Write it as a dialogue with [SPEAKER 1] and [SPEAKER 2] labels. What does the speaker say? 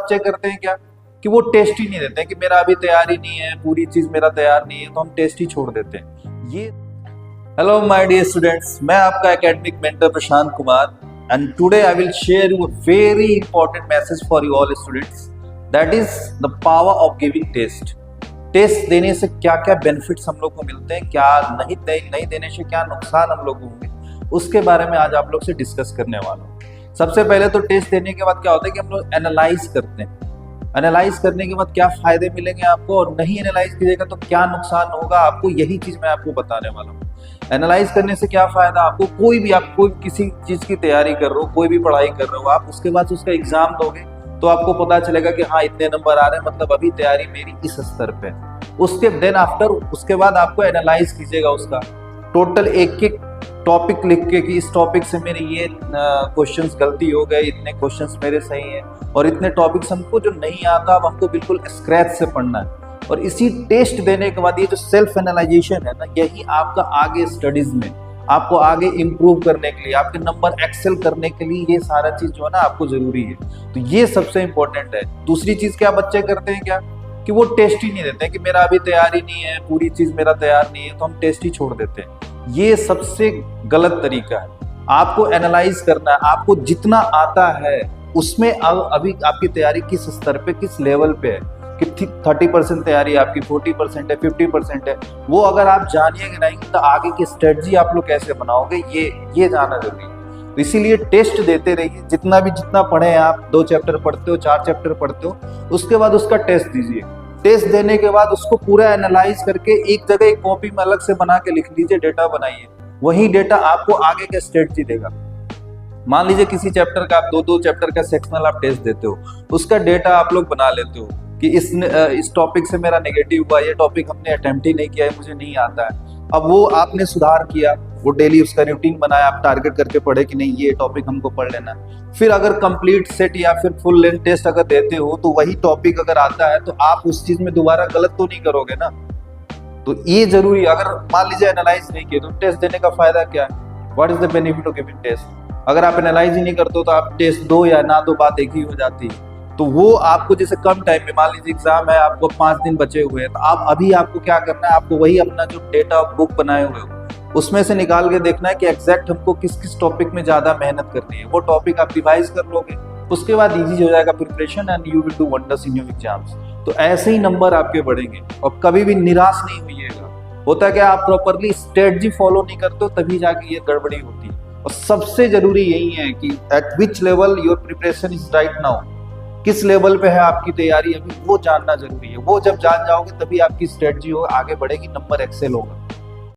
[SPEAKER 1] बच्चे करते हैं क्या कि वो टेस्ट ही नहीं देते हैं कि मेरा अभी तैयारी नहीं है, पूरी चीज मेरा तैयार नहीं है, तो हम टेस्ट ही छोड़ देते हैं। ये हेलो माय डियर स्टूडेंट्स, मैं आपका academic mentor Prashant Kumar and today I will share you a very important message for you all students, that is the power of giving test. Test देने से क्या क्या बेनिफिट्स हम लोग को मिलते हैं, क्या नहीं देने से क्या नुकसान हम लोग को होंगे, उसके बारे में आज आप लोग से डिस्कस करने वाला हूँ। सबसे पहले तो टेस्ट देने के बाद क्या होता है कि हम लोग एनालाइज करते हैं। एनालाइज करने के बाद क्या फायदे मिलेंगे आपको, और नहीं एनालाइज कीजिएगा तो क्या नुकसान होगा आपको, यही चीज मैं आपको बताने वाला हूँ। एनालाइज करने से क्या फायदा आपको, आप कोई किसी चीज की तैयारी कर रहे हो, कोई भी पढ़ाई कर रहे हो आप, उसके बाद उसका एग्जाम दोगे तो आपको पता चलेगा कि हाँ इतने नंबर आ रहे हैं, मतलब अभी तैयारी मेरी इस स्तर पे है। उसके बाद आपको एनालाइज कीजिएगा उसका टोटल एक एक टॉपिक लिख के कि इस टॉपिक से मेरे ये क्वेश्चंस गलती हो गए, इतने क्वेश्चंस मेरे सही हैं, और इतने टॉपिक्स हमको जो नहीं आता अब हमको बिल्कुल स्क्रैच से पढ़ना है। और इसी टेस्ट देने के बाद ये जो सेल्फ एनालाइजेशन है ना, यही आपका आगे स्टडीज में आपको आगे इम्प्रूव करने के लिए, आपके नंबर एक्सेल करने के लिए ये सारा चीज जो है ना आपको जरूरी है। तो ये सबसे इंपॉर्टेंट है। दूसरी चीज क्या बच्चे करते हैं क्या कि वो टेस्ट ही नहीं देते हैं कि मेरा अभी तैयारी नहीं है, पूरी चीज मेरा तैयार नहीं है, तो हम टेस्ट ही छोड़ देते हैं। ये सबसे गलत तरीका है। आपको एनालाइज करना है, आपको जितना आता है उसमें अभी आपकी तैयारी किस स्तर पे, किस लेवल पे है, कि 30% तैयारी आपकी, 40% है, 50% है, वो अगर आप जानिएगा नहीं तो आगे की स्ट्रेटजी आप लोग कैसे बनाओगे ये जानना जरूरी है। तो इसीलिए टेस्ट देते रहिए। जितना पढ़े आप, 2 चैप्टर पढ़ते हो, 4 चैप्टर पढ़ते हो, उसके बाद उसका टेस्ट दीजिए। टेस्ट देने के बाद उसको पूरा एनालाइज करके एक जगह एक कॉपी में अलग से बना के लिख लीजिए, डेटा बनाइए। वही डेटा आपको आगे का स्ट्रेटजी देगा। मान लीजिए किसी चैप्टर का आप 2 चैप्टर का सेक्शनल आप टेस्ट देते हो, उसका डेटा आप लोग बना लेते हो कि इस टॉपिक से मेरा नेगेटिव हुआ, ये टॉपिक हमने अटेम्प्ट ही नहीं किया है, मुझे नहीं आता है। अब वो आपने सुधार किया, वो डेली उसका रूटीन बनाया, आप टारगेट करके पढ़े कि नहीं ये टॉपिक हमको पढ़ लेना है। फिर अगर कंप्लीट सेट या फिर फुल लेंथ टेस्ट अगर देते हो तो वही टॉपिक अगर आता है तो आप उस चीज में दोबारा गलत तो नहीं करोगे ना। तो ये जरूरी। अगर मान लीजिए एनालाइज नहीं किए तो टेस्ट देने का फायदा क्या है, what is the benefit of giving test. अगर आप एनालाइज ही नहीं करते हो तो आप टेस्ट दो या ना दो, बात एक ही हो जाती है। तो वो आपको जैसे कम टाइम में, मान लीजिए एग्जाम है, आपको 5 दिन बचे हुए हैं, तो आप अभी आपको क्या करना है, आपको वही अपना जो डेटा बुक बनाए हुए हो उसमें से निकाल के देखना है कि एग्जैक्ट हमको किस किस टॉपिक में ज्यादा मेहनत करनी है। वो टॉपिक आप रिवाइज कर लोगे, उसके बाद इजी हो जाएगा preparation and you will do wonders in your exams. तो ऐसे ही नंबर आपके बढ़ेंगे और कभी भी निराश नहीं होइएगा। होता है कि आप प्रॉपरली स्ट्रेटजी फॉलो नहीं करते हो, तभी जाके ये गड़बड़ी होती है। और सबसे जरूरी यही है कि eight which level your preparation is right now, किस लेवल पे है आपकी तैयारी अभी, वो जानना जरूरी है। वो जब जान जाओगे तभी आपकी स्ट्रेटजी हो आगे बढ़ेगी, नंबर एक्सेल होगा।